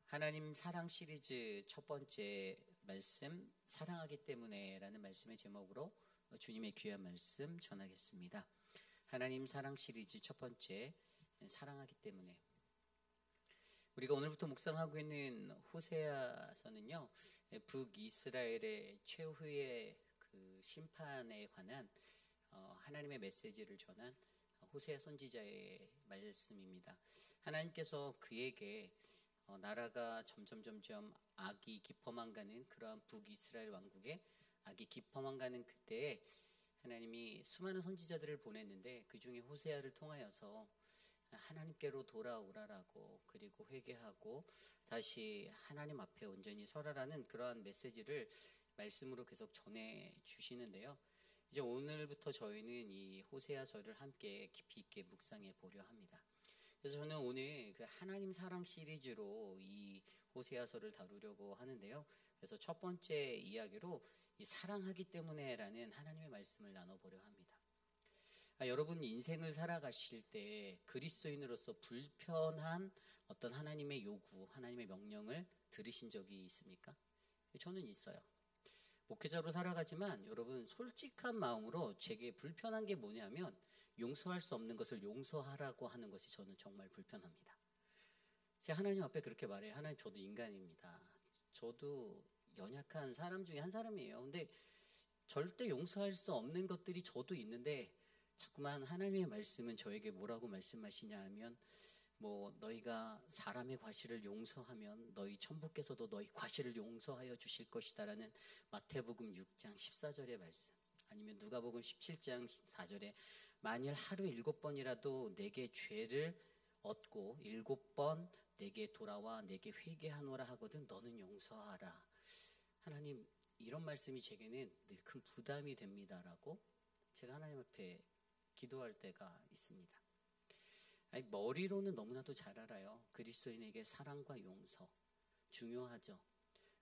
하나님 사랑 시리즈 첫 번째 말씀, 사랑하기 때문에 라는 말씀의 제목으로 주님의 귀한 말씀 전하겠습니다. 하나님 사랑 시리즈 첫 번째, 사랑하기 때문에. 우리가 오늘부터 묵상하고 있는 호세아서는요, 북이스라엘의 최후의 그 심판에 관한 하나님의 메시지를 전한 호세아 선지자의 말씀입니다. 하나님께서 그에게 나라가 점점 악이 깊어만 가는 그러한 북이스라엘 왕국에 악이 깊어만 가는 그때에 하나님이 수많은 선지자들을 보냈는데 그 중에 호세아를 통하여서 하나님께로 돌아오라라고, 그리고 회개하고 다시 하나님 앞에 온전히 서라라는 그러한 메시지를 말씀으로 계속 전해 주시는데요. 이제 오늘부터 저희는 이 호세아서를 함께 깊이 있게 묵상해 보려 합니다. 그래서 저는 오늘 그 하나님 사랑 시리즈로 이 호세아서를 다루려고 하는데요. 그래서 첫 번째 이야기로 이 사랑하기 때문에라는 하나님의 말씀을 나눠보려 합니다. 여러분 인생을 살아가실 때 그리스도인으로서 불편한 어떤 하나님의 요구, 하나님의 명령을 들으신 적이 있습니까? 저는 있어요. 목회자로 살아가지만 여러분 솔직한 마음으로 제게 불편한 게 뭐냐면 용서할 수 없는 것을 용서하라고 하는 것이 저는 정말 불편합니다. 제가 하나님 앞에 그렇게 말해요. 하나님, 저도 인간입니다. 저도 연약한 사람 중에 한 사람이에요. 근데 절대 용서할 수 없는 것들이 저도 있는데 자꾸만 하나님의 말씀은 저에게 뭐라고 말씀하시냐 하면 너희가 사람의 과실을 용서하면 너희 천부께서도 너희 과실을 용서하여 주실 것이다 라는 마태복음 6장 14절의 말씀, 아니면 누가복음 17장 4절에 만일 하루 7번이라도 내게 죄를 얻고 7번 내게 돌아와 내게 회개하노라 하거든 너는 용서하라. 하나님, 이런 말씀이 제게는 늘 큰 부담이 됩니다라고 제가 하나님 앞에 기도할 때가 있습니다. 머리로는 너무나도 잘 알아요. 그리스도인에게 사랑과 용서 중요하죠.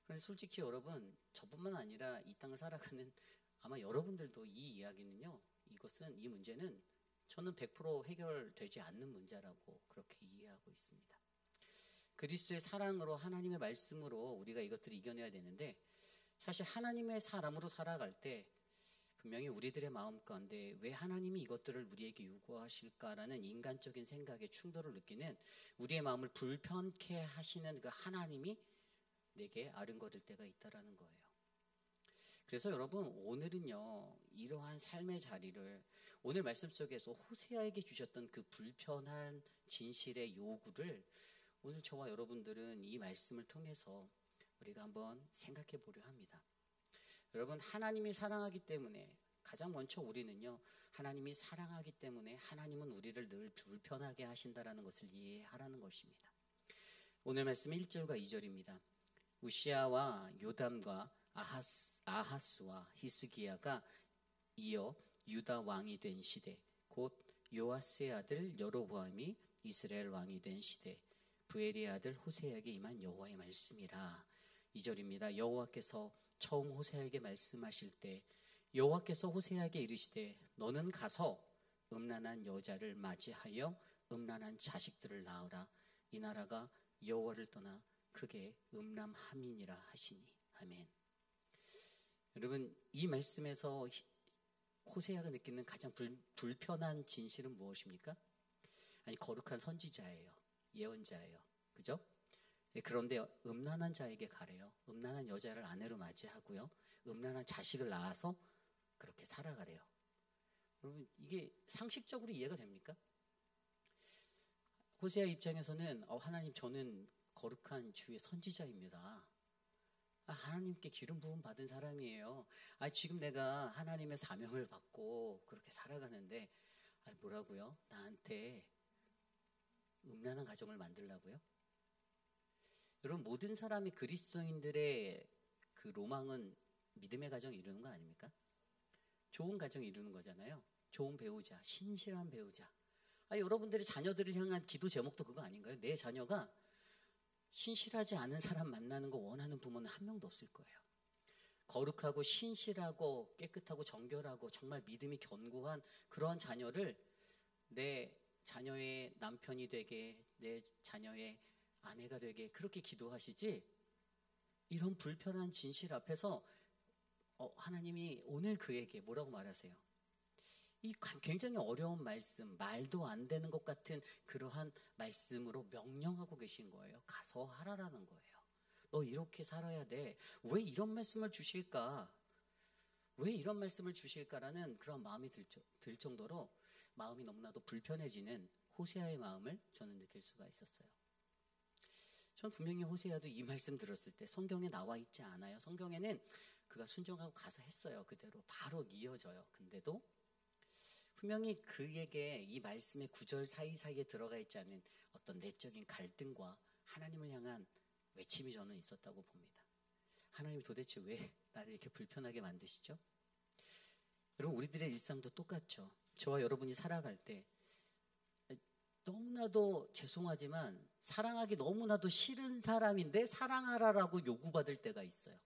그런데 솔직히 여러분, 저뿐만 아니라 이 땅을 살아가는 아마 여러분들도 이 이야기는요, 이 문제는 저는 100% 해결되지 않는 문제라고 그렇게 이해하고 있습니다. 그리스도의 사랑으로, 하나님의 말씀으로 우리가 이것들을 이겨내야 되는데, 사실 하나님의 사람으로 살아갈 때 분명히 우리들의 마음 가운데 왜 하나님이 이것들을 우리에게 요구하실까라는 인간적인 생각에 충돌을 느끼는, 우리의 마음을 불편케 하시는 그 하나님이 내게 아른거릴 때가 있다라는 거예요. 그래서 여러분, 오늘은요, 이러한 삶의 자리를, 오늘 말씀 속에서 호세아에게 주셨던 그 불편한 진실의 요구를 오늘 저와 여러분들은 이 말씀을 통해서 우리가 한번 생각해 보려 합니다. 여러분, 하나님이 사랑하기 때문에, 가장 먼저 우리는요, 하나님이 사랑하기 때문에 하나님은 우리를 늘 불편하게 하신다라는 것을 이해하라는 것입니다. 오늘 말씀 1절과 2절입니다. 우시아와 요담과 아하스와 히스기야가 이어 유다 왕이 된 시대, 곧 요아스의 아들 여로보암이 이스라엘 왕이 된 시대, 부엘의 아들 호세아에게 임한 여호와의 말씀이라. 2절입니다. 여호와께서 처음 호세아에게 말씀하실 때 여호와께서 호세아에게 이르시되 너는 가서 음란한 여자를 맞이하여 음란한 자식들을 낳으라. 이 나라가 여호와를 떠나 크게 음란함이니라 하시니. 아멘. 여러분, 이 말씀에서 호세아가 느끼는 가장 불편한 진실은 무엇입니까? 거룩한 선지자예요. 예언자예요. 그죠? 그런데 음란한 자에게 가래요. 음란한 여자를 아내로 맞이하고요, 음란한 자식을 낳아서 그렇게 살아가래요. 여러분, 이게 상식적으로 이해가 됩니까? 호세아 입장에서는 하나님, 저는 거룩한 주의 선지자입니다. 하나님께 기름 부음 받은 사람이에요. 지금 내가 하나님의 사명을 받고 그렇게 살아가는데 뭐라고요? 나한테 음란한 가정을 만들라고요? 여러분, 모든 사람이, 그리스도인들의 그 로망은 믿음의 가정을 이루는 거 아닙니까? 좋은 가정을 이루는 거잖아요. 좋은 배우자, 신실한 배우자. 여러분들의 자녀들을 향한 기도 제목도 그거 아닌가요? 내 자녀가 신실하지 않은 사람 만나는 거 원하는 부모는 한 명도 없을 거예요. 거룩하고 신실하고 깨끗하고 정결하고 정말 믿음이 견고한 그러한 자녀를 내 자녀의 남편이 되게, 내 자녀의 아내가 되게 그렇게 기도하시지, 이런 불편한 진실 앞에서 하나님이 오늘 그에게 뭐라고 말하세요? 이 굉장히 어려운 말씀, 말도 안 되는 것 같은 그러한 말씀으로 명령하고 계신 거예요. 가서 하라라는 거예요. 너 이렇게 살아야 돼. 왜 이런 말씀을 주실까? 왜 이런 말씀을 주실까라는 그런 마음이 들 정도로 마음이 너무나도 불편해지는 호세아의 마음을 저는 느낄 수가 있었어요. 전 분명히 호세아도 이 말씀 들었을 때 성경에 나와 있지 않아요. 성경에는 그가 순종하고 가서 했어요. 그대로 바로 이어져요. 근데도 분명히 그에게 이 말씀의 구절 사이사이에 들어가 있지 않은 어떤 내적인 갈등과 하나님을 향한 외침이 저는 있었다고 봅니다. 하나님 도대체 왜 나를 이렇게 불편하게 만드시죠? 여러분, 우리들의 일상도 똑같죠. 저와 여러분이 살아갈 때 너무나도 죄송하지만 사랑하기 너무나도 싫은 사람인데 사랑하라라고 요구받을 때가 있어요.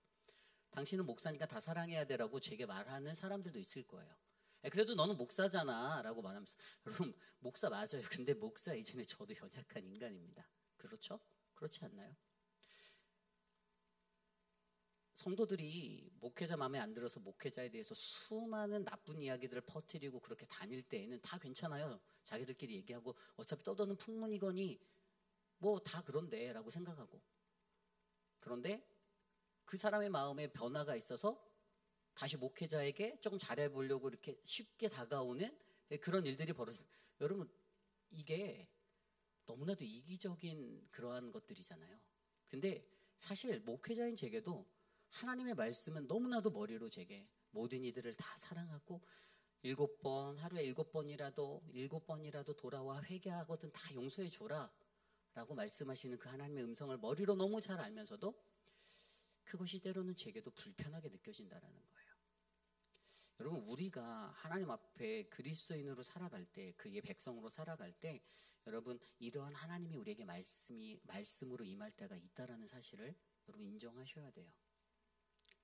당신은 목사니까 다 사랑해야 되라고 제게 말하는 사람들도 있을 거예요. 그래도 너는 목사잖아 라고 말하면서, 여러분 목사 맞아요. 근데 목사 이전에 저도 연약한 인간입니다. 그렇죠? 그렇지 않나요? 성도들이 목회자 마음에 안 들어서 목회자에 대해서 수많은 나쁜 이야기들을 퍼뜨리고 그렇게 다닐 때에는 다 괜찮아요. 자기들끼리 얘기하고 어차피 떠도는 풍문이거니 뭐 다 그런데 라고 생각하고, 그런데 그 사람의 마음에 변화가 있어서 다시 목회자에게 조금 잘해보려고 이렇게 쉽게 다가오는 그런 일들이 벌어져요. 여러분, 이게 너무나도 이기적인 그러한 것들이잖아요. 근데 사실 목회자인 제게도 하나님의 말씀은 너무나도 머리로 제게 모든 이들을 다 사랑하고 7번, 하루에 7번이라도 돌아와 회개하거든 다 용서해 줘라 라고 말씀하시는 그 하나님의 음성을 머리로 너무 잘 알면서도 그것이 때로는 제게도 불편하게 느껴진다라는 거예요. 여러분, 우리가 하나님 앞에 그리스도인으로 살아갈 때, 그의 백성으로 살아갈 때, 여러분 이러한 하나님이 우리에게 말씀으로 임할 때가 있다라는 사실을 여러분 인정하셔야 돼요.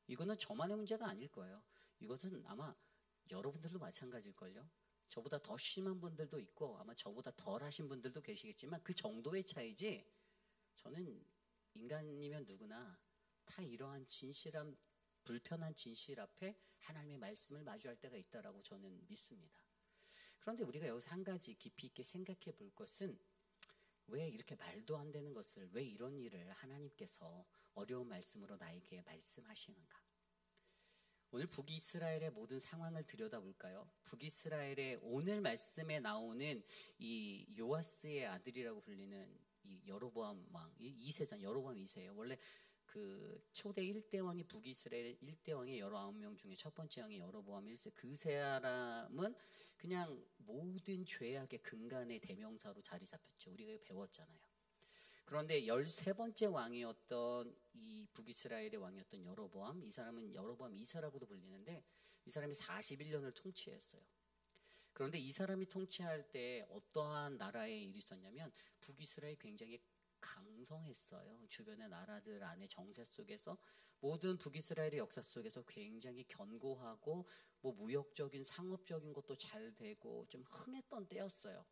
이거는 저만의 문제가 아닐 거예요. 이것은 아마 여러분들도 마찬가지일걸요. 저보다 더 심한 분들도 있고 아마 저보다 덜 하신 분들도 계시겠지만 그 정도의 차이지, 저는 인간이면 누구나 다 이러한 진실한 불편한 진실 앞에 하나님의 말씀을 마주할 때가 있다라고 저는 믿습니다. 그런데 우리가 여기서 한 가지 깊이 있게 생각해 볼 것은, 왜 이렇게 말도 안 되는 것을, 왜 이런 일을 하나님께서 어려운 말씀으로 나에게 말씀하시는가? 오늘 북이스라엘의 모든 상황을 들여다볼까요? 북이스라엘의 오늘 말씀에 나오는 이 요아스의 아들이라고 불리는 이 여로보암 왕, 이 2세잖아요. 여로보암 2세예요. 원래 그 초대 1대 왕이 북이스라엘 1대 왕의 19명 중에 첫 번째 왕이 여로보암 1세. 그 사람은 그냥 모든 죄악의 근간의 대명사로 자리 잡혔죠. 우리가 배웠잖아요. 그런데 13번째 왕이었던 이 북이스라엘의 왕이었던 여로보암, 이 사람은 여로보암 2세라고도 불리는데 이 사람이 41년을 통치했어요. 그런데 이 사람이 통치할 때 어떠한 나라의 일이 있었냐면, 북이스라엘이 굉장히 강성했어요. 주변의 나라들 안에 정세 속에서 모든 북이스라엘의 역사 속에서 굉장히 견고하고 뭐 무역적인 상업적인 것도 잘 되고 좀 흥했던 때였어요.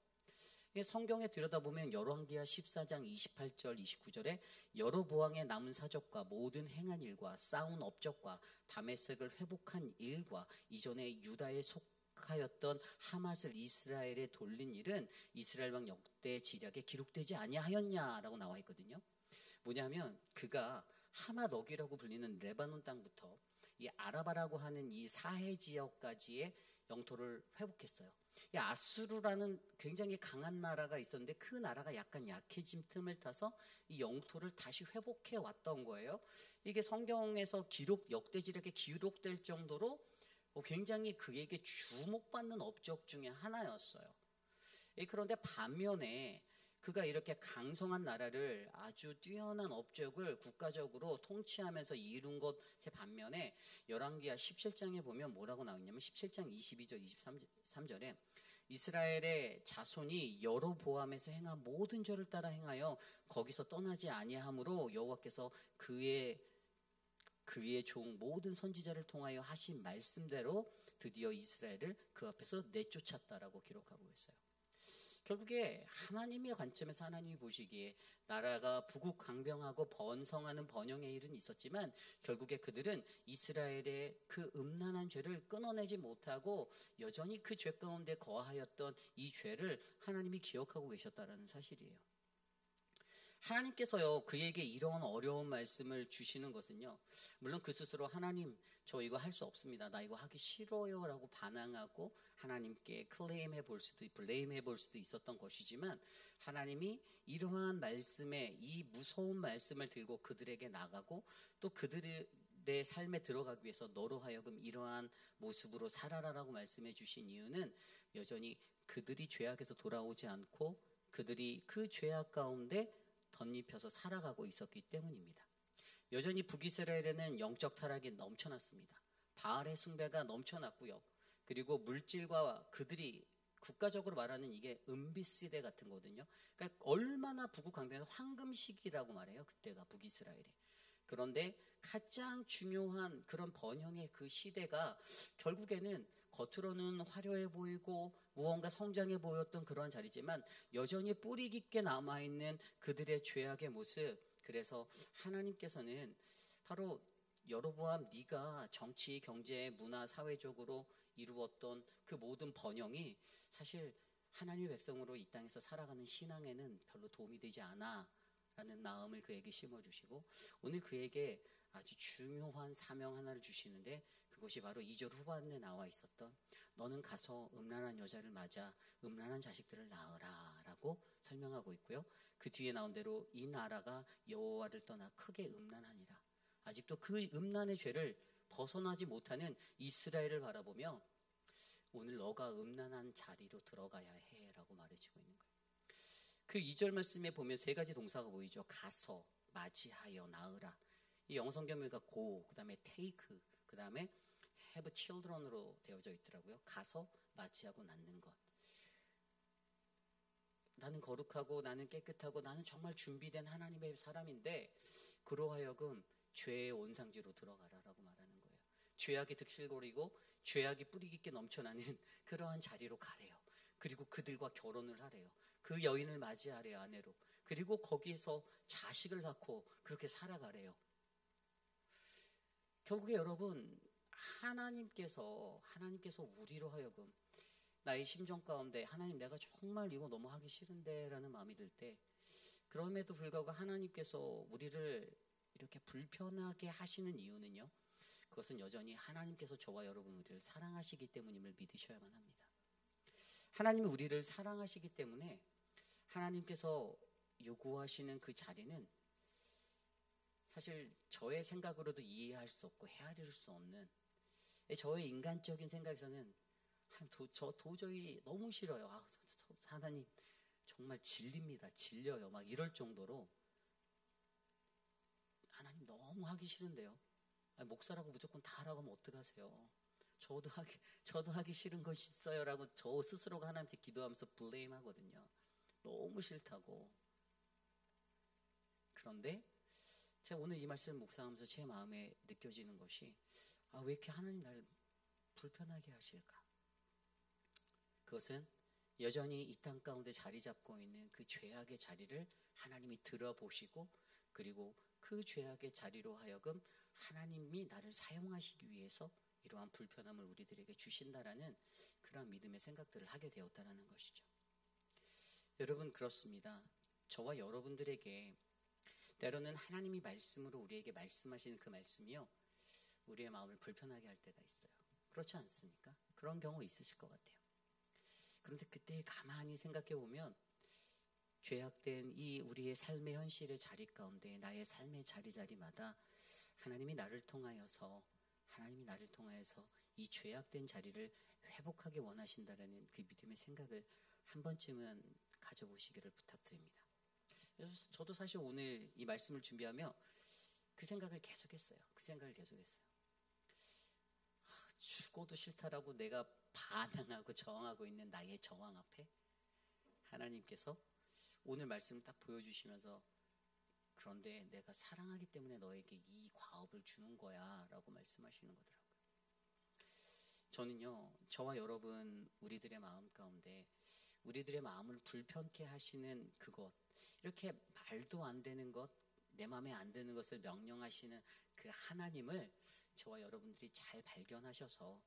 성경에 들여다보면 열왕기하 14장 28절 29절에 여로보암의 남은 사적과 모든 행한 일과 쌓은 업적과 다메섹을 회복한 일과 이전에 유다에 속하였던 하맛을 이스라엘에 돌린 일은 이스라엘 왕 역대 지략에 기록되지 아니하였냐라고 나와 있거든요. 뭐냐면 그가 하맛 어기라고 불리는 레바논 땅부터 이 아라바라고 하는 이 사해 지역까지의 영토를 회복했어요. 이 아수르라는 굉장히 강한 나라가 있었는데 그 나라가 약간 약해진 틈을 타서 이 영토를 다시 회복해 왔던 거예요. 이게 성경에서 역대지략에 기록될 정도로 굉장히 그에게 주목받는 업적 중에 하나였어요. 그런데 반면에 그가 이렇게 강성한 나라를 아주 뛰어난 업적을 국가적으로 통치하면서 이룬 것의 반면에 열왕기하 17장에 보면 뭐라고 나오냐면 17장 22절 23절에 이스라엘의 자손이 여로보암에서 행한 모든 죄를 따라 행하여 거기서 떠나지 아니하므로 여호와께서 그의 종 모든 선지자를 통하여 하신 말씀대로 드디어 이스라엘을 그 앞에서 내쫓았다라고 기록하고 있어요. 결국에 하나님의 관점에서 하나님이 보시기에 나라가 부국강병하고 번성하는 번영의 일은 있었지만 결국에 그들은 이스라엘의 그 음란한 죄를 끊어내지 못하고 여전히 그 죄 가운데 거하였던 이 죄를 하나님이 기억하고 계셨다는 사실이에요. 하나님께서요, 그에게 이런 어려운 말씀을 주시는 것은요, 물론 그 스스로 하나님, 저 이거 할 수 없습니다. 나 이거 하기 싫어요. 라고 반항하고 하나님께 클레임해 볼 수도, 블레임해 볼 수도 있었던 것이지만 하나님이 이러한 말씀에 이 무서운 말씀을 들고 그들에게 나가고 또 그들의 삶에 들어가기 위해서 너로 하여금 이러한 모습으로 살아라라고 말씀해 주신 이유는 여전히 그들이 죄악에서 돌아오지 않고 그들이 그 죄악 가운데 덧입혀서 살아가고 있었기 때문입니다. 여전히 북이스라엘에는 영적 타락이 넘쳐났습니다. 바알의 숭배가 넘쳐났고요. 그리고 물질과 그들이 국가적으로 말하는 이게 은비시대 같은 거거든요. 그러니까 얼마나 부국강병한 황금 시기라고 말해요. 그때가 북이스라엘에. 그런데 가장 중요한 그런 번영의 그 시대가 결국에는 겉으로는 화려해 보이고 무언가 성장해 보였던 그러한 자리지만 여전히 뿌리 깊게 남아있는 그들의 죄악의 모습. 그래서 하나님께서는 바로 여로보암 네가 정치, 경제, 문화, 사회적으로 이루었던 그 모든 번영이 사실 하나님의 백성으로 이 땅에서 살아가는 신앙에는 별로 도움이 되지 않아 라는 마음을 그에게 심어주시고 오늘 그에게 아주 중요한 사명 하나를 주시는데 그것이 바로 2절 후반에 나와 있었던 너는 가서 음란한 여자를 맞아 음란한 자식들을 낳으라 라고 설명하고 있고요. 그 뒤에 나온 대로 이 나라가 여호와를 떠나 크게 음란하니라. 아직도 그 음란의 죄를 벗어나지 못하는 이스라엘을 바라보며 오늘 너가 음란한 자리로 들어가야 해 라고 말해주고 있는 거예요. 그 2절 말씀에 보면 세 가지 동사가 보이죠. 가서, 맞이하여, 낳으라. 이 영어 성경에가 go, 그 다음에 take, 그 다음에 have children으로 되어져 있더라고요. 가서, 맞이하고, 낳는 것. 나는 거룩하고 나는 깨끗하고 나는 정말 준비된 하나님의 사람인데 그로하여금 죄의 온상지로 들어가라라고 말하는 거예요. 죄악이 득실거리고 죄악이 뿌리 깊게 넘쳐나는 그러한 자리로 가래요. 그리고 그들과 결혼을 하래요. 그 여인을 맞이하래요, 아내로. 그리고 거기에서 자식을 낳고 그렇게 살아가래요. 결국에 여러분 하나님께서 우리로 하여금 나의 심정 가운데 하나님 내가 정말 이거 너무 하기 싫은데 라는 마음이 들 때 그럼에도 불구하고 하나님께서 우리를 이렇게 불편하게 하시는 이유는요. 그것은 여전히 하나님께서 저와 여러분 우리를 사랑하시기 때문임을 믿으셔야만 합니다. 하나님이 우리를 사랑하시기 때문에 하나님께서 요구하시는 그 자리는 사실 저의 생각으로도 이해할 수 없고 헤아릴 수 없는 저의 인간적인 생각에서는 저 도저히 너무 싫어요. 하나님 정말 질립니다. 질려요. 막 이럴 정도로 하나님 너무 하기 싫은데요. 목사라고 무조건 다 하라고 하면 어떡하세요? 저도 하기 싫은 것이 있어요 라고 저 스스로가 하나님께 기도하면서 블레임 하거든요. 너무 싫다고. 그런데 제가 오늘 이 말씀을 묵상하면서 제 마음에 느껴지는 것이 왜 이렇게 하나님 날 불편하게 하실까? 그것은 여전히 이 땅 가운데 자리 잡고 있는 그 죄악의 자리를 하나님이 들어보시고 그리고 그 죄악의 자리로 하여금 하나님이 나를 사용하시기 위해서 이러한 불편함을 우리들에게 주신다라는 그런 믿음의 생각들을 하게 되었다는 것이죠. 여러분 그렇습니다. 저와 여러분들에게 때로는 하나님이 말씀으로 우리에게 말씀하시는 그 말씀이요. 우리의 마음을 불편하게 할 때가 있어요. 그렇지 않습니까? 그런 경우 있으실 것 같아요. 그런데 그때 가만히 생각해 보면 죄악된 이 우리의 삶의 현실의 자리 가운데 나의 삶의 자리마다 하나님이 나를 통하여서 이 죄악된 자리를 회복하기 원하신다라는 그 믿음의 생각을 한 번쯤은 가져보시기를 부탁드립니다. 그래서 저도 사실 오늘 이 말씀을 준비하며 그 생각을 계속했어요. 죽어도 싫다라고 내가 반항하고 저항하고 있는 나의 저항 앞에 하나님께서 오늘 말씀을 딱 보여주시면서 그런데 내가 사랑하기 때문에 너에게 이 과업을 주는 거야 라고 말씀하시는 거더라고요. 저는요 저와 여러분 우리들의 마음 가운데 우리들의 마음을 불편케 하시는 그것, 이렇게 말도 안 되는 것, 내 마음에 안 드는 것을 명령하시는 그 하나님을 저와 여러분들이 잘 발견하셔서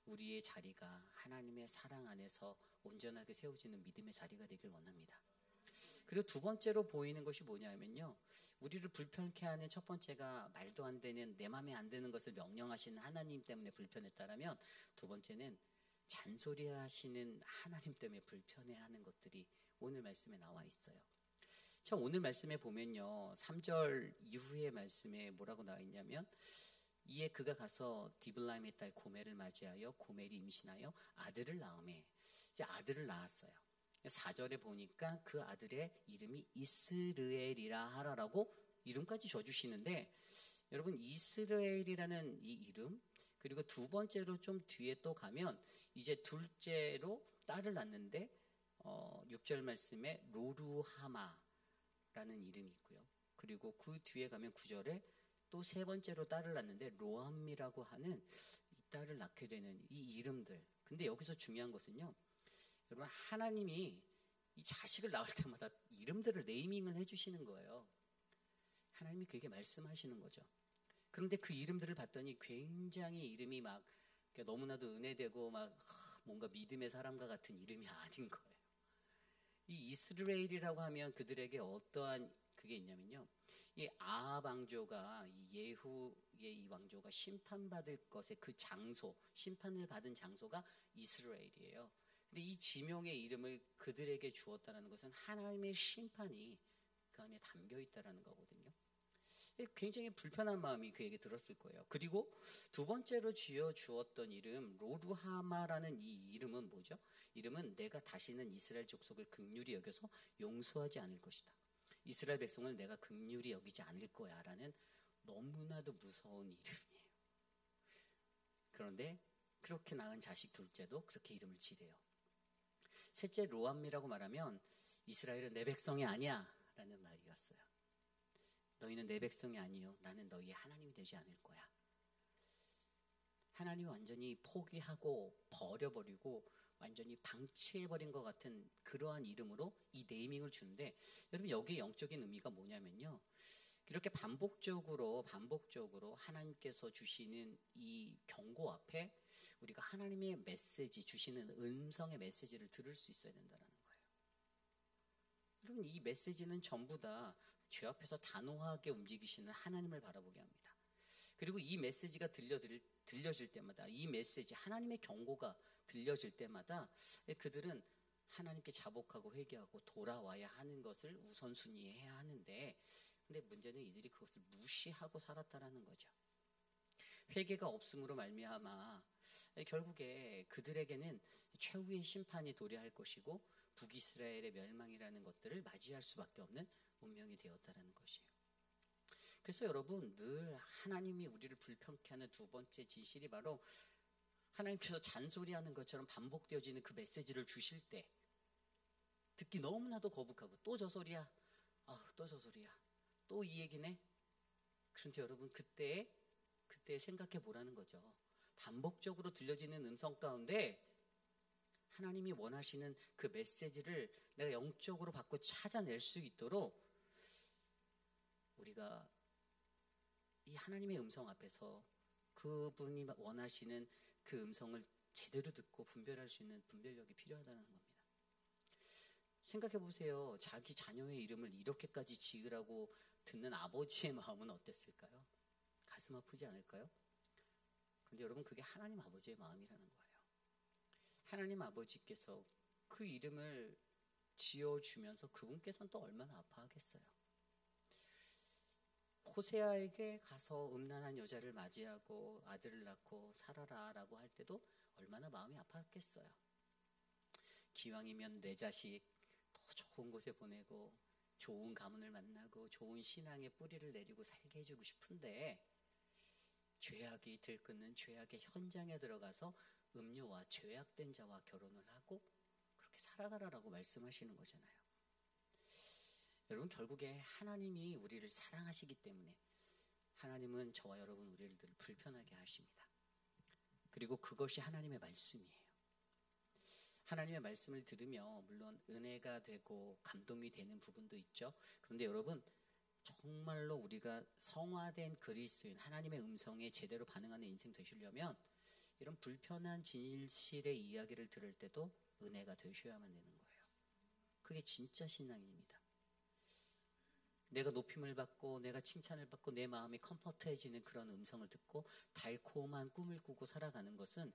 우리의 자리가 하나님의 사랑 안에서 온전하게 세워지는 믿음의 자리가 되길 원합니다. 그리고 두 번째로 보이는 것이 뭐냐면요, 우리를 불편케 하는 첫 번째가 말도 안 되는, 내 마음에 안 드는 것을 명령하시는 하나님 때문에 불편했다라면, 두 번째는 잔소리하시는 하나님 때문에 불편해하는 것들이 오늘 말씀에 나와 있어요. 자, 오늘 말씀에 보면요, 3절 이후의 말씀에 뭐라고 나와 있냐면, 이에 그가 가서 디블라임의 딸 고멜을 맞이하여 고멜이 임신하여 아들을 낳음에, 이제 아들을 낳았어요. 4절에 보니까 그 아들의 이름이 이스르엘이라 하라라고 이름까지 줘주시는데, 여러분, 이스라엘이라는 이 이름, 그리고 두 번째로 좀 뒤에 또 가면 이제 둘째로 딸을 낳는데 6절 말씀에 로루하마라는 이름이 있고요. 그리고 그 뒤에 가면 9절에 또 세 번째로 딸을 낳는데 로암미라고 하는 이 딸을 낳게 되는 이 이름들. 근데 여기서 중요한 것은요, 여러분, 하나님이 이 자식을 낳을 때마다 이름들을 네이밍을 해주시는 거예요. 하나님이 그게 말씀하시는 거죠. 그런데 그 이름들을 봤더니 굉장히 이름이 막 너무나도 은혜되고 막 뭔가 믿음의 사람과 같은 이름이 아닌 거예요. 이 이스라엘이라고 하면 그들에게 어떠한 그게 있냐면요, 이 아합 왕조가, 이 예후의 이 왕조가 심판받을 것의 그 장소, 심판을 받은 장소가 이스라엘이에요. 근데 이 지명의 이름을 그들에게 주었다는 것은 하나님의 심판이 그 안에 담겨 있다는 거거든요. 굉장히 불편한 마음이 그에게 들었을 거예요. 그리고 두 번째로 지어 주었던 이름 로루하마라는 이 이름은 뭐죠? 이름은 내가 다시는 이스라엘 족속을 긍휼히 여겨서 용서하지 않을 것이다. 이스라엘 백성을 내가 긍휼히 여기지 않을 거야 라는 너무나도 무서운 이름이에요. 그런데 그렇게 낳은 자식 둘째도 그렇게 이름을 지래요. 셋째 로암미라고 말하면 이스라엘은 내 백성이 아니야 라는 말이었어요. 너희는 내 백성이 아니요, 나는 너희의 하나님이 되지 않을 거야. 하나님이 완전히 포기하고 버려버리고 완전히 방치해버린 것 같은 그러한 이름으로 이 네이밍을 주는데, 여러분, 여기에 영적인 의미가 뭐냐면요, 이렇게 반복적으로 하나님께서 주시는 이 경고 앞에 우리가 하나님의 메시지, 주시는 음성의 메시지를 들을 수 있어야 된다는 거예요. 여러분, 이 메시지는 전부 다 죄 앞에서 단호하게 움직이시는 하나님을 바라보게 합니다. 그리고 이 메시지가 들려질 때마다, 이 메시지, 하나님의 경고가 들려질 때마다 그들은 하나님께 자복하고 회개하고 돌아와야 하는 것을 우선순위해야 하는데, 근데 문제는 이들이 그것을 무시하고 살았다라는 거죠. 회개가 없음으로 말미암아 결국에 그들에게는 최후의 심판이 도래할 것이고 북이스라엘의 멸망이라는 것들을 맞이할 수밖에 없는 운명이 되었다라는 것이에요. 그래서 여러분, 늘 하나님이 우리를 불편케 하는 두 번째 진실이 바로 하나님께서 잔소리하는 것처럼 반복되어지는 그 메시지를 주실 때 듣기 너무나도 거북하고, 또 저 소리야, 또 저 소리야, 또 이 얘기네. 그런데 여러분, 그때 생각해 보라는 거죠. 반복적으로 들려지는 음성 가운데 하나님이 원하시는 그 메시지를 내가 영적으로 받고 찾아낼 수 있도록 우리가 이 하나님의 음성 앞에서 그분이 원하시는 그 음성을 제대로 듣고 분별할 수 있는 분별력이 필요하다는 겁니다. 생각해 보세요. 자기 자녀의 이름을 이렇게까지 지으라고 듣는 아버지의 마음은 어땠을까요? 가슴 아프지 않을까요? 그런데 여러분, 그게 하나님 아버지의 마음이라는 거예요. 하나님 아버지께서 그 이름을 지어주면서 그분께서는 또 얼마나 아파하겠어요. 호세아에게 가서 음란한 여자를 맞이하고 아들을 낳고 살아라 라고 할 때도 얼마나 마음이 아팠겠어요. 기왕이면 내 자식 더 좋은 곳에 보내고 좋은 가문을 만나고 좋은 신앙의 뿌리를 내리고 살게 해주고 싶은데, 죄악이 들끓는 죄악의 현장에 들어가서 음료와 죄악된 자와 결혼을 하고 그렇게 살아가라라고 말씀하시는 거잖아요. 여러분, 결국에 하나님이 우리를 사랑하시기 때문에 하나님은 저와 여러분 우리를 늘 불편하게 하십니다. 그리고 그것이 하나님의 말씀이에요. 하나님의 말씀을 들으며 물론 은혜가 되고 감동이 되는 부분도 있죠. 그런데 여러분, 정말로 우리가 성화된 그리스도인, 하나님의 음성에 제대로 반응하는 인생 되시려면 이런 불편한 진실의 이야기를 들을 때도 은혜가 되셔야만 되는 거예요. 그게 진짜 신앙입니다. 내가 높임을 받고 내가 칭찬을 받고 내 마음이 컴포트해지는 그런 음성을 듣고 달콤한 꿈을 꾸고 살아가는 것은,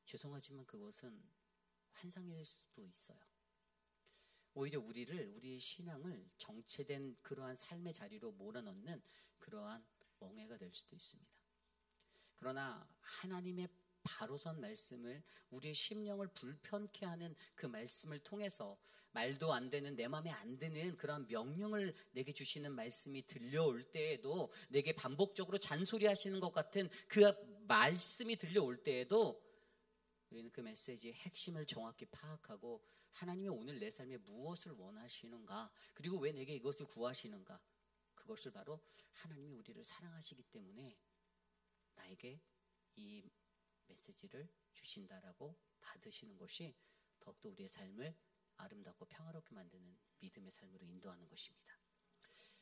죄송하지만 그것은 환상일 수도 있어요. 오히려 우리의 신앙을 정체된 그러한 삶의 자리로 몰아넣는 그러한 멍해가 될 수도 있습니다. 그러나 하나님의 바로선 말씀을, 우리의 심령을 불편케 하는 그 말씀을 통해서 말도 안 되는, 내 마음에 안 드는 그런 명령을 내게 주시는 말씀이 들려올 때에도, 내게 반복적으로 잔소리하시는 것 같은 그 말씀이 들려올 때에도 우리는 그 메시지의 핵심을 정확히 파악하고 하나님이 오늘 내 삶에 무엇을 원하시는가, 그리고 왜 내게 이것을 구하시는가, 그것을 바로 하나님이 우리를 사랑하시기 때문에 나에게 이 메시지를 주신다라고 받으시는 것이 더욱더 우리의 삶을 아름답고 평화롭게 만드는 믿음의 삶으로 인도하는 것입니다.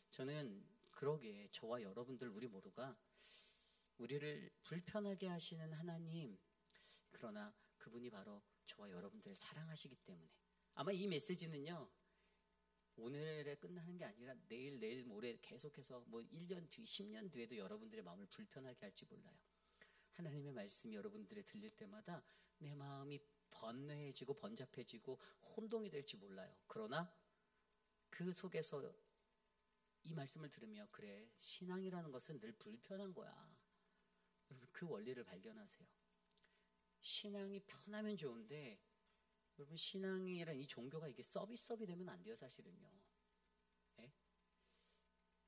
저는 그러기에 저와 여러분들, 우리 모두가 우리를 불편하게 하시는 하나님, 그러나 그분이 바로 저와 여러분들을 사랑하시기 때문에, 아마 이 메시지는요 오늘에 끝나는 게 아니라 내일 모레 계속해서 뭐 1년 뒤, 10년 뒤에도 여러분들의 마음을 불편하게 할지 몰라요. 하나님의 말씀이 여러분들에 들릴 때마다 내 마음이 번뇌해지고 번잡해지고 혼동이 될지 몰라요. 그러나 그 속에서 이 말씀을 들으며, 그래, 신앙이라는 것은 늘 불편한 거야. 여러분, 그 원리를 발견하세요. 신앙이 편하면 좋은데, 여러분, 신앙이란 이 종교가 이게 서비스업이 되면 안 돼요, 사실은요. 예?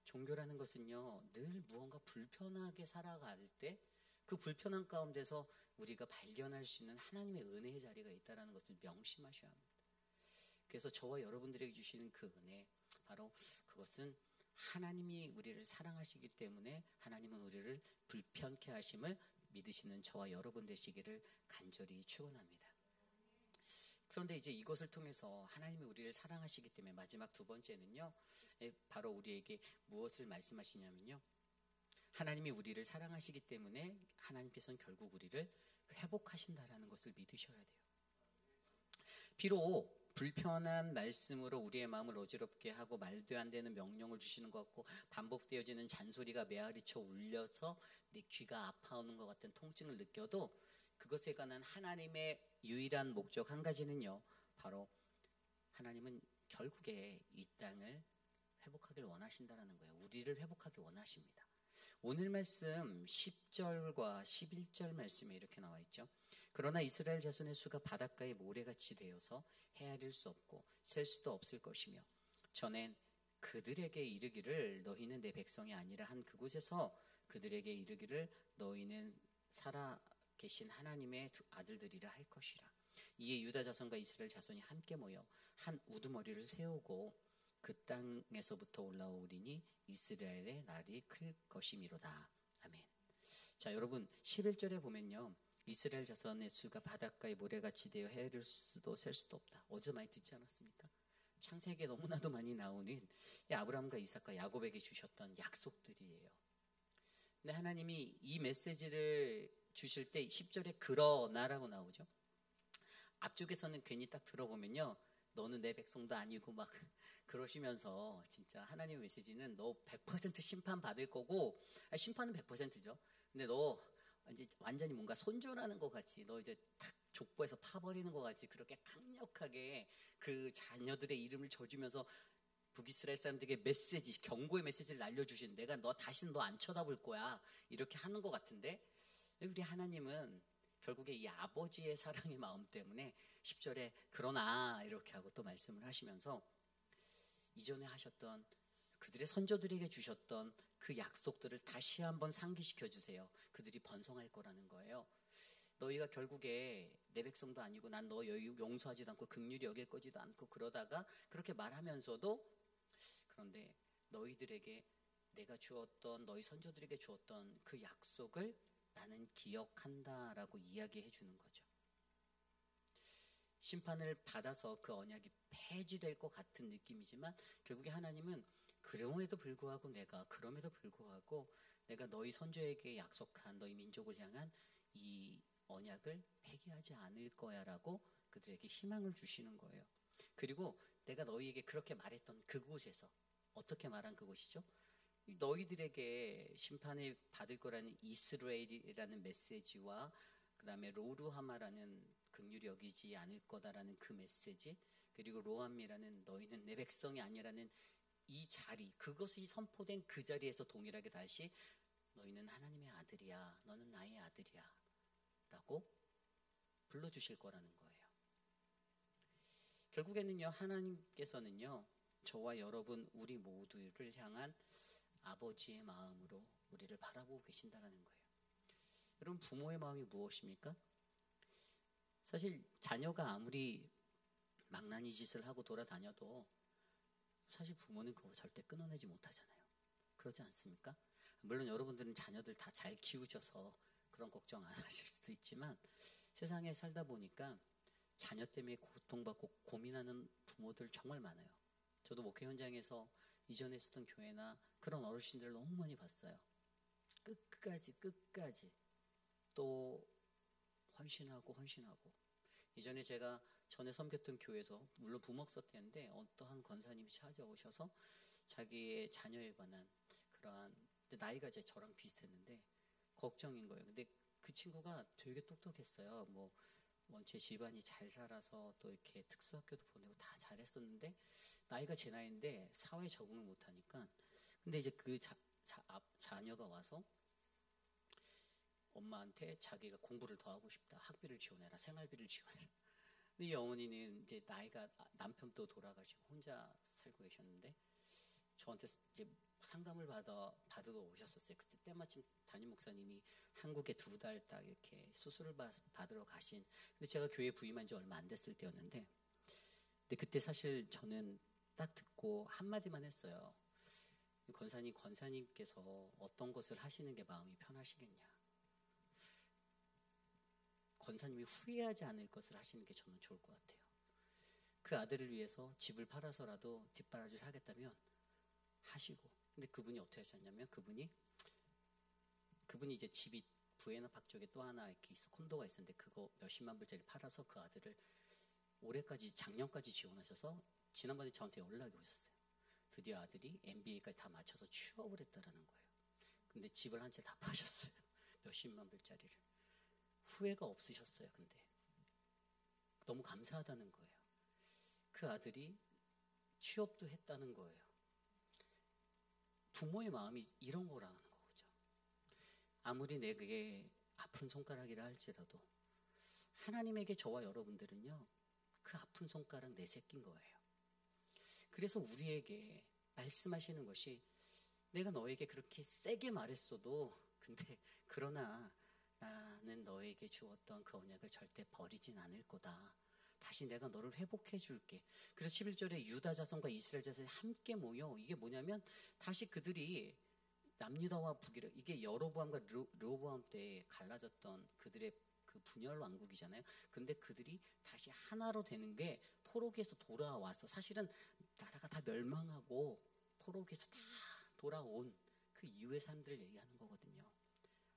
종교라는 것은요, 늘 무언가 불편하게 살아갈 때 그 불편한 가운데서 우리가 발견할 수 있는 하나님의 은혜의 자리가 있다는 것을 명심하셔야 합니다. 그래서 저와 여러분들에게 주시는 그 은혜, 바로 그것은 하나님이 우리를 사랑하시기 때문에 하나님은 우리를 불편케 하심을 믿으시는 저와 여러분 되시기를 간절히 축원합니다. 그런데 이제 이것을 통해서 하나님이 우리를 사랑하시기 때문에 마지막 두 번째는요, 바로 우리에게 무엇을 말씀하시냐면요, 하나님이 우리를 사랑하시기 때문에 하나님께서는 결국 우리를 회복하신다라는 것을 믿으셔야 돼요. 비록 불편한 말씀으로 우리의 마음을 어지럽게 하고 말도 안 되는 명령을 주시는 것 같고 반복되어지는 잔소리가 메아리쳐 울려서 내 귀가 아파오는 것 같은 통증을 느껴도, 그것에 관한 하나님의 유일한 목적 한 가지는요, 바로 하나님은 결국에 이 땅을 회복하길 원하신다는 거예요. 우리를 회복하기 원하십니다. 오늘 말씀 10절과 11절 말씀에 이렇게 나와 있죠. 그러나 이스라엘 자손의 수가 바닷가의 모래같이 되어서 헤아릴 수 없고 셀 수도 없을 것이며, 전엔 그들에게 이르기를 너희는 내 백성이 아니라 한 그곳에서 그들에게 이르기를 너희는 살아 계신 하나님의 아들들이라 할 것이라. 이에 유다 자손과 이스라엘 자손이 함께 모여 한 우두머리를 세우고 그 땅에서부터 올라오리니 이스라엘의 날이 클 것이미로다. 아멘. 자, 여러분, 11절에 보면요, 이스라엘 자손의 수가 바닷가의 모래같이 되어 헤아릴 수도 셀 수도 없다. 어제 많이 듣지 않았습니까? 창세기에 너무나도 많이 나오는 아브라함과 이삭과 야곱에게 주셨던 약속들이에요. 근데 하나님이 이 메시지를 주실 때 10절에 그러나라고 나오죠. 앞쪽에서는 괜히 딱 들어보면요, 너는 내 백성도 아니고 막 그러시면서, 진짜 하나님의 메시지는 너 100% 심판받을 거고, 심판은 100%죠. 근데 너 이제 완전히 뭔가 손절하는 것 같이, 너 이제 탁 족보에서 파버리는 것 같이 그렇게 강력하게 그 자녀들의 이름을 져주면서 북이스라엘 사람들에게 메시지, 경고의 메시지를 날려주신, 내가 너 다시는 너 안 쳐다볼 거야, 이렇게 하는 것 같은데, 우리 하나님은 결국에 이 아버지의 사랑의 마음 때문에 10절에 그러나 이렇게 하고 또 말씀을 하시면서 이전에 하셨던, 그들의 선조들에게 주셨던 그 약속들을 다시 한번 상기시켜 주세요. 그들이 번성할 거라는 거예요. 너희가 결국에 내 백성도 아니고 난 너 용서하지도 않고 긍휼히 여길 거지도 않고 그러다가 그렇게 말하면서도, 그런데 너희들에게 내가 주었던, 너희 선조들에게 주었던 그 약속을 나는 기억한다라고 이야기해 주는 거죠. 심판을 받아서 그 언약이 폐지될 것 같은 느낌이지만 결국에 하나님은 그럼에도 불구하고 내가 너희 선조에게 약속한 너희 민족을 향한 이 언약을 폐기하지 않을 거야 라고 그들에게 희망을 주시는 거예요. 그리고 내가 너희에게 그렇게 말했던 그곳에서 어떻게 말한 그곳이죠? 너희들에게 심판을 받을 거라는 이스라엘이라는 메시지와 그 다음에 로루하마라는 긍휼히 여기지 않을 거다라는 그 메시지, 그리고 로암미라는 너희는 내 백성이 아니라는 이 자리, 그것이 선포된 그 자리에서 동일하게 다시 너희는 하나님의 아들이야, 너는 나의 아들이야 라고 불러주실 거라는 거예요. 결국에는요, 하나님께서는요, 저와 여러분 우리 모두를 향한 아버지의 마음으로 우리를 바라보고 계신다는 거예요. 여러분, 부모의 마음이 무엇입니까? 사실 자녀가 아무리 망나니 짓을 하고 돌아다녀도 사실 부모는 그거 절대 끊어내지 못하잖아요. 그러지 않습니까? 물론 여러분들은 자녀들 다 잘 키우셔서 그런 걱정 안 하실 수도 있지만 세상에 살다 보니까 자녀 때문에 고통받고 고민하는 부모들 정말 많아요. 저도 목회 현장에서 이전에 있었던 교회나 그런 어르신들을 너무 많이 봤어요. 끝까지 또 헌신하고 이전에 제가 전에 섬겼던 교회에서 물론 부목사 때인데 어떠한 권사님이 찾아오셔서 자기의 자녀에 관한 그러한 나이가 이제 저랑 비슷했는데 걱정인 거예요. 근데 그 친구가 되게 똑똑했어요. 뭐 원체 집안이 잘 살아서 또 이렇게 특수학교도 보내고 다 잘했었는데 나이가 제 나이인데 사회에 적응을 못하니까 근데 이제 그 자녀가 와서 엄마한테 자기가 공부를 더 하고 싶다. 학비를 지원해라. 생활비를 지원해라. 근데 이 어머니는 이제 나이가 남편도 돌아가시고 혼자 살고 계셨는데 저한테 이제 상담을 받으러 오셨었어요. 그때 때마침 담임 목사님이 한국에 2달 딱 이렇게 수술을 받으러 가신. 근데 제가 교회 부임한 지 얼마 안 됐을 때였는데, 근데 그때 사실 저는 딱 듣고 한마디만 했어요. 권사님께서 어떤 것을 하시는 게 마음이 편하시겠냐. 권사님이 후회하지 않을 것을 하시는 게 저는 좋을 것 같아요. 그 아들을 위해서 집을 팔아서라도 뒷바라지 사겠다면 하시고. 근데 그분이 어떻게 하셨냐면 그분이 이제 집이 부에나 박 쪽에 또 하나 이렇게 콘도가 있었는데 그거 몇십만 불짜리 팔아서 그 아들을 작년까지 지원하셔서 지난번에 저한테 연락이 오셨어요. 드디어 아들이 MBA까지 다 마쳐서 취업을 했다라는 거예요. 근데 집을 한 채 다 파셨어요. 몇십만 불짜리를. 후회가 없으셨어요. 근데 너무 감사하다는 거예요. 그 아들이 취업도 했다는 거예요. 부모의 마음이 이런 거라는 거죠. 아무리 내게 아픈 손가락이라 할지라도 하나님에게 저와 여러분들은요, 그 아픈 손가락 내새낀 거예요. 그래서 우리에게 말씀하시는 것이 내가 너에게 그렇게 세게 말했어도 근데 그러나 나는 너에게 주었던 그 언약을 절대 버리진 않을 거다. 다시 내가 너를 회복해 줄게. 그래서 11절에 유다 자손과 이스라엘 자손이 함께 모여, 이게 뭐냐면 다시 그들이 남유다와 북이라, 이게 여로보암과 르호보암 때 갈라졌던 그들의 그 분열 왕국이잖아요. 근데 그들이 다시 하나로 되는 게 포로기에서 돌아와서, 사실은 나라가 다 멸망하고 포로기에서 다 돌아온 그 이후의 사람들을 얘기하는 거거든요.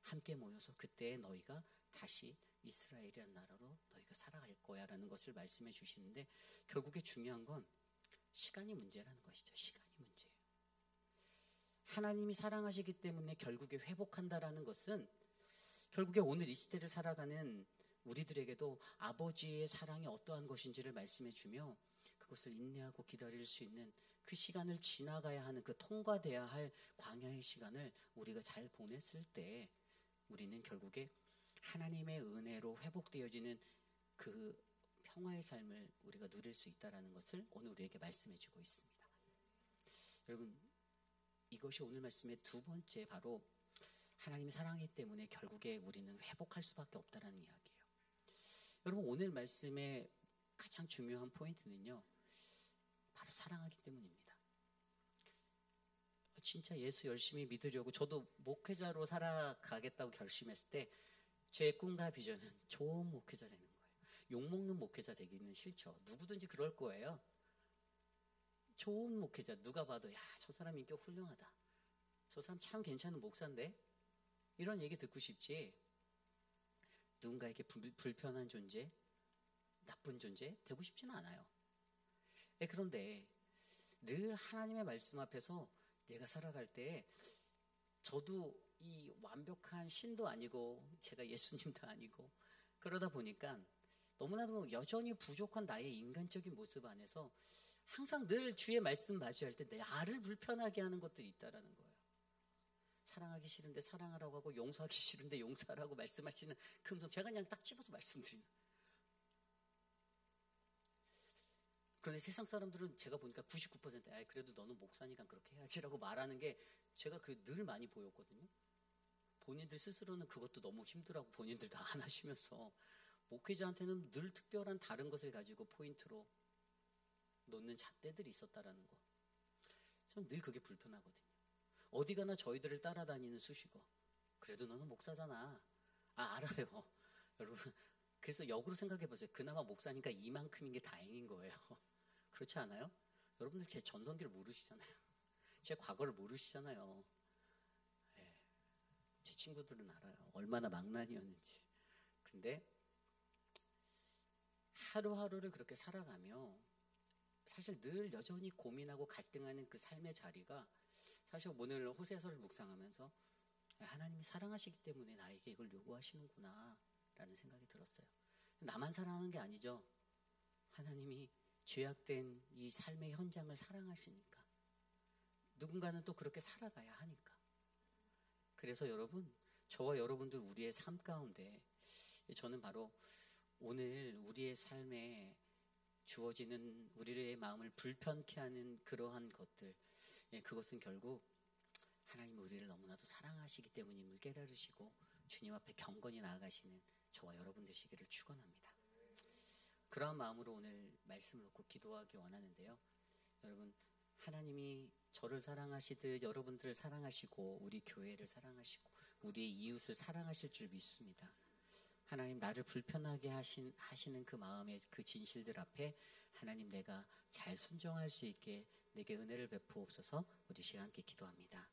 함께 모여서 그때 너희가 다시 이스라엘이라는 나라로 너희가 살아갈 거야 라는 것을 말씀해 주시는데, 결국에 중요한 건 시간이 문제라는 것이죠. 시간이 문제예요. 하나님이 사랑하시기 때문에 결국에 회복한다라는 것은 결국에 오늘 이 시대를 살아가는 우리들에게도 아버지의 사랑이 어떠한 것인지를 말씀해 주며 그것을 인내하고 기다릴 수 있는 그 시간을 지나가야 하는, 그 통과돼야 할 광야의 시간을 우리가 잘 보냈을 때 우리는 결국에 하나님의 은혜로 회복되어지는 그 평화의 삶을 우리가 누릴 수 있다는 것을 오늘 우리에게 말씀해 주고 있습니다. 여러분, 이것이 오늘 말씀의 두 번째, 바로 하나님이 사랑하기 때문에 결국에 우리는 회복할 수밖에 없다는 이야기예요. 여러분, 오늘 말씀의 가장 중요한 포인트는요, 바로 사랑하기 때문입니다. 진짜 예수 열심히 믿으려고 저도 목회자로 살아가겠다고 결심했을 때 제 꿈과 비전은 좋은 목회자 되는 거예요. 욕먹는 목회자 되기는 싫죠. 누구든지 그럴 거예요. 좋은 목회자 누가 봐도 야, 저 사람 인격 훌륭하다. 저 사람 참 괜찮은 목사인데? 이런 얘기 듣고 싶지. 누군가에게 불편한 존재, 나쁜 존재 되고 싶지는 않아요. 그런데 늘 하나님의 말씀 앞에서 내가 살아갈 때 저도 이 완벽한 신도 아니고 제가 예수님도 아니고 그러다 보니까 너무나도 여전히 부족한 나의 인간적인 모습 안에서 항상 늘 주의 말씀 마주할 때 나를 불편하게 하는 것들이 있다라는 거예요. 사랑하기 싫은데 사랑하라고 하고 용서하기 싫은데 용서하라고 말씀하시는 그 음성 제가 그냥 딱 집어서 말씀드리는. 그런데 세상 사람들은 제가 보니까 99% 그래도 너는 목사니까 그렇게 해야지라고 말하는 게 제가 늘 많이 보였거든요. 본인들 스스로는 그것도 너무 힘들어하고 본인들도 안 하시면서 목회자한테는 늘 특별한 다른 것을 가지고 포인트로 놓는 잣대들이 있었다라는 거. 저는 늘 그게 불편하거든요. 어디 가나 저희들을 따라다니는 수식어. 그래도 너는 목사잖아. 알아요. 여러분, 그래서 역으로 생각해 보세요. 그나마 목사니까 이만큼인 게 다행인 거예요. 그렇지 않아요? 여러분들 제 전성기를 모르시잖아요. 제 과거를 모르시잖아요. 네. 제 친구들은 알아요. 얼마나 망난이었는지. 근데 하루하루를 그렇게 살아가며 사실 늘 여전히 고민하고 갈등하는 그 삶의 자리가 사실 오늘 호세아서를 묵상하면서 하나님이 사랑하시기 때문에 나에게 이걸 요구하시는구나 라는 생각이 들었어요. 나만 사랑하는 게 아니죠. 하나님이 죄악된 이 삶의 현장을 사랑하시니까 누군가는 또 그렇게 살아가야 하니까. 그래서 여러분, 저와 여러분들 우리의 삶 가운데 저는 바로 오늘 우리의 삶에 주어지는 우리의 마음을 불편케 하는 그러한 것들, 그것은 결국 하나님 우리를 너무나도 사랑하시기 때문임을 깨달으시고 주님 앞에 경건히 나아가시는 저와 여러분 되시기를 축원합니다. 그러한 마음으로 오늘 말씀을 놓고 기도하기 원하는데요. 여러분, 하나님이 저를 사랑하시듯 여러분들을 사랑하시고 우리 교회를 사랑하시고 우리의 이웃을 사랑하실 줄 믿습니다. 하나님 나를 불편하게 하시는 그 마음의 그 진실들 앞에 하나님 내가 잘 순종할 수 있게 내게 은혜를 베푸옵소서. 우리 시간 함께 기도합니다.